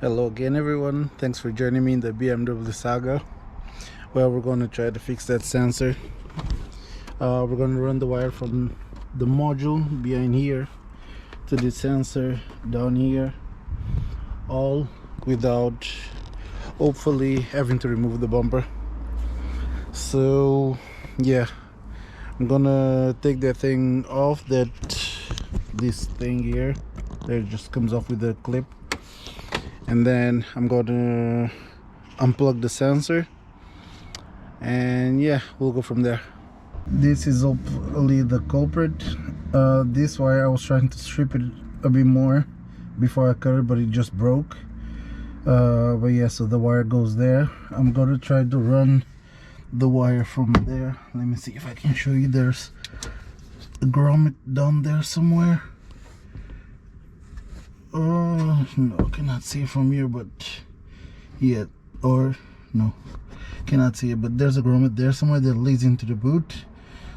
Hello again everyone, thanks for joining me in the BMW saga. Well, we're going to try to fix that sensor. We're going to run the wire from the module behind here to the sensor down here, all without hopefully having to remove the bumper. So yeah, I'm gonna take that thing off, this thing here that just comes off with the clip, and then I'm gonna unplug the sensor, and yeah, we'll go from there. This is hopefully the culprit. This wire, I was trying to strip it a bit more before I cut it, but it just broke. But yeah, so the wire goes there. I'm gonna try to run the wire from there. Let me see if I can show you. There's a grommet down there somewhere. Oh no, cannot see it from here, but yeah, or no, cannot see it, but there's a grommet there somewhere that leads into the boot.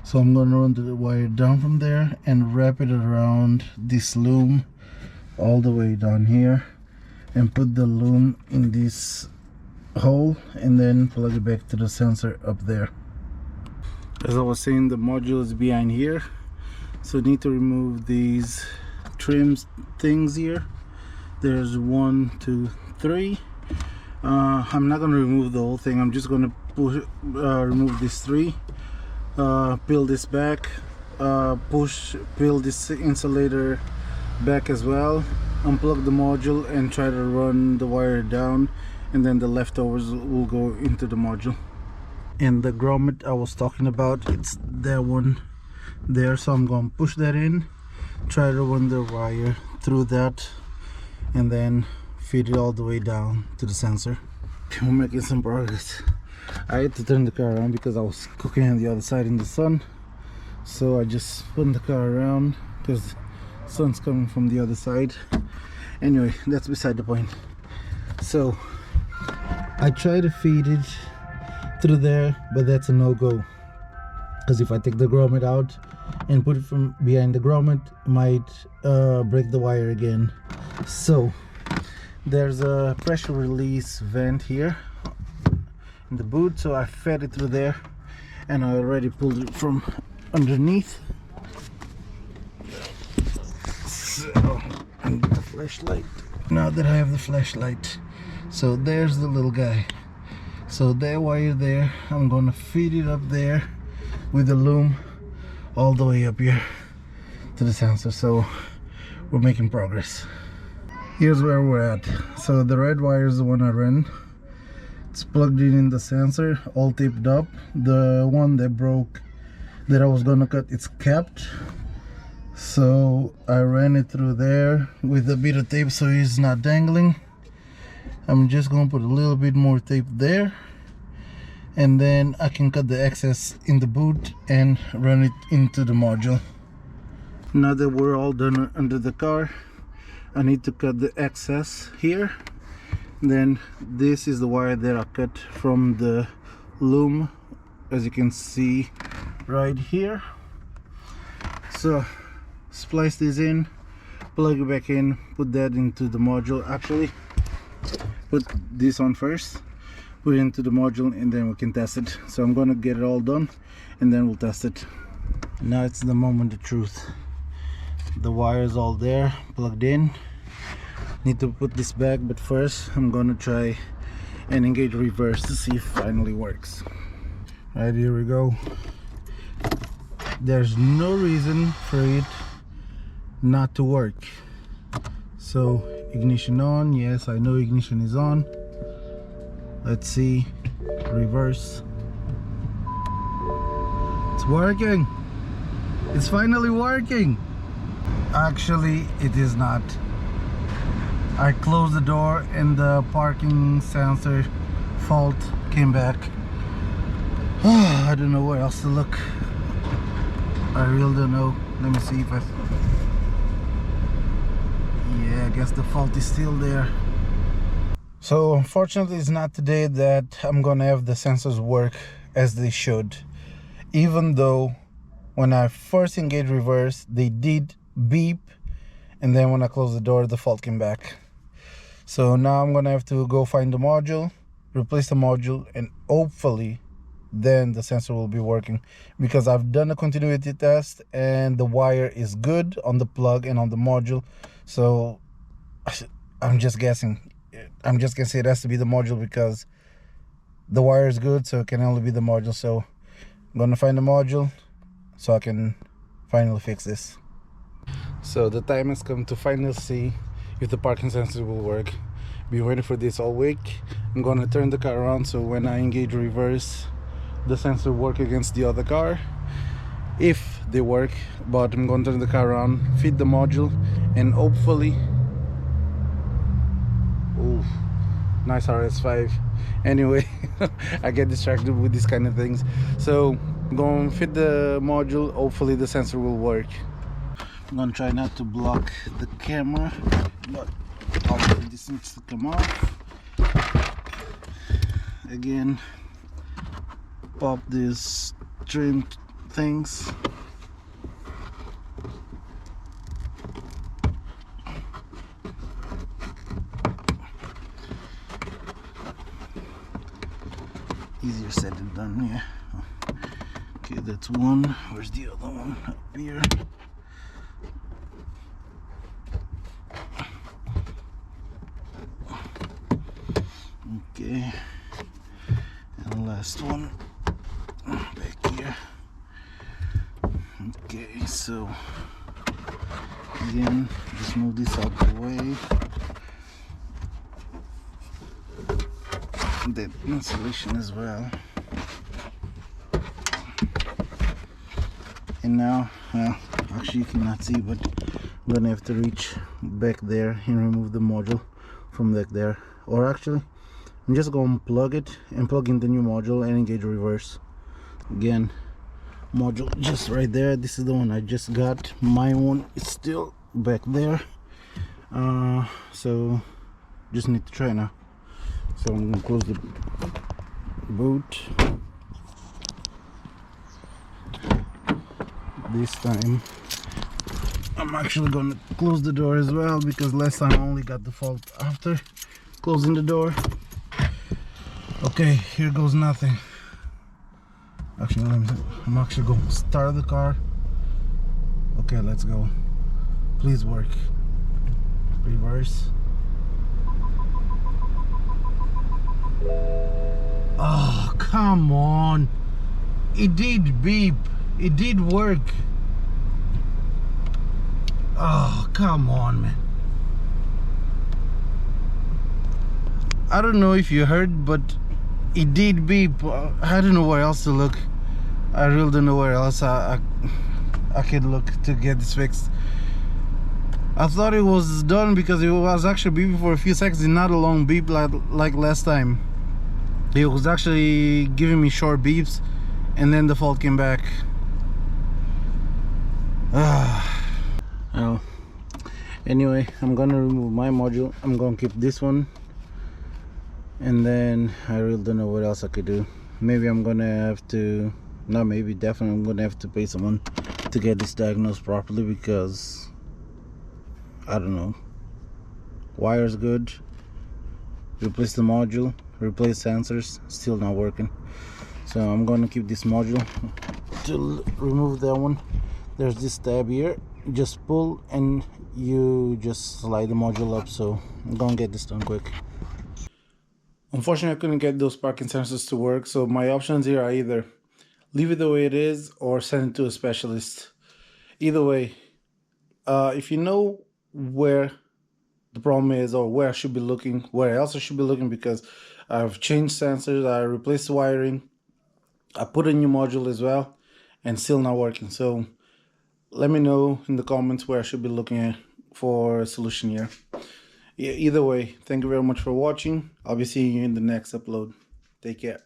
So I'm gonna run the wire down from there and wrap it around this loom all the way down here, and put the loom in this hole, and then plug it back to the sensor up there. As I was saying, the module is behind here, so need to remove these trims things here. There's 1, 2, 3. I'm not going to remove the whole thing. I'm just going to remove these 3, peel this back, peel this insulator back as well, unplug the module and try to run the wire down, and then the leftovers will go into the module. And the grommet I was talking about, it's that one there, so I'm going to push that in, try to run the wire through that, and then feed it all the way down to the sensor. We're making some progress. I had to turn the car around because I was cooking on the other side in the sun, so I just spun the car around because the sun's coming from the other side. Anyway, that's beside the point. So I try to feed it through there, but that's a no-go, because if I take the grommet out and put it from behind the grommet, it might break the wire again. So there's a pressure release vent here in the boot, so I fed it through there, and I already pulled it from underneath. So I need the flashlight. Now that I have the flashlight, so there's the little guy. So that wire there, I'm gonna feed it up there with the loom all the way up here to the sensor. So we're making progress. Here's where we're at. So the red wire is the one I ran. It's plugged in the sensor, all taped up. The one that broke, that I was gonna cut, it's capped. So I ran it through there with a bit of tape so it's not dangling. I'm just gonna put a little bit more tape there, and then I can cut the excess in the boot and run it into the module. Now that we're all done under the car, I need to cut the excess here. Then this is the wire that I cut from the loom, as you can see right here. So splice this in, plug it back in, put that into the module. Actually, put this on first, put it into the module, and then we can test it. So I'm gonna get it all done and then we'll test it. Now it's the moment of truth. The wire is all there, plugged in. Need to put this back, but first I'm gonna try and engage reverse to see if it finally works. Right, here we go. There's no reason for it not to work. So ignition on, yes, I know ignition is on. Let's see, reverse. It's working. It's finally working. Actually, it is not. I closed the door and the parking sensor fault came back. I don't know where else to look. I really don't know. Let me see if I... Yeah, I guess the fault is still there. So unfortunately, it's not today that I'm gonna have the sensors work as they should, even though when I first engaged reverse they did beep, and then when I closed the door the fault came back. So now I'm gonna have to go find the module, replace the module, and hopefully then the sensor will be working, because I've done a continuity test and the wire is good on the plug and on the module. So I'm just guessing it has to be the module, because the wire is good, so it can only be the module. So I'm gonna find the module so I can finally fix this. So the time has come to finally see if the parking sensor will work. Been waiting for this all week. I'm gonna turn the car around so when I engage reverse, the sensor work against the other car, if they work. But I'm gonna turn the car around, feed the module, and hopefully, oh, nice RS5. Anyway, I get distracted with these kind of things, so I'm gonna fit the module. Hopefully the sensor will work. I'm gonna try not to block the camera, but obviously this needs to come off. Again, pop these trim things. Easier said than done, yeah. Okay, that's one. Where's the other one? Up here. Okay, and the last one back here. Okay, so again, just move this out the way. The insulation as well. And now, well, actually you cannot see, but I'm gonna have to reach back there and remove the module from back there. Or actually, I'm just gonna plug it and plug in the new module and engage reverse. Again, module just right there. This is the one I just got. My one is still back there. So just need to try now. So I'm gonna close the boot. This time I'm actually gonna close the door as well, because last time I only got the fault after closing the door. Okay, here goes nothing. Actually, I'm actually going to start the car. Okay, let's go. Please work. Reverse. Oh, come on. It did beep. It did work. Oh, come on, man. I don't know if you heard, but it did beep. I don't know where else to look. I really don't know where else I could look to get this fixed. I thought it was done because it was actually beeping for a few seconds and not a long beep like last time. It was actually giving me short beeps and then the fault came back. Well, anyway, I'm gonna remove my module. I'm gonna keep this one, and then I really don't know what else I could do. Maybe I'm gonna have to, not maybe, definitely I'm gonna have to pay someone to get this diagnosed properly, because I don't know, wire's good, replace the module, replace sensors, still not working. So I'm gonna keep this module. To remove that one, there's this tab here, just pull and you just slide the module up. So I'm gonna get this done quick. Unfortunately, I couldn't get those parking sensors to work, so my options here are either leave it the way it is or send it to a specialist. Either way, if you know where the problem is or where I should be looking, where else I should be looking, because I've changed sensors, I replaced the wiring, I put a new module as well, and still not working. So let me know in the comments where I should be looking at for a solution here. Either way, thank you very much for watching. I'll be seeing you in the next upload. Take care.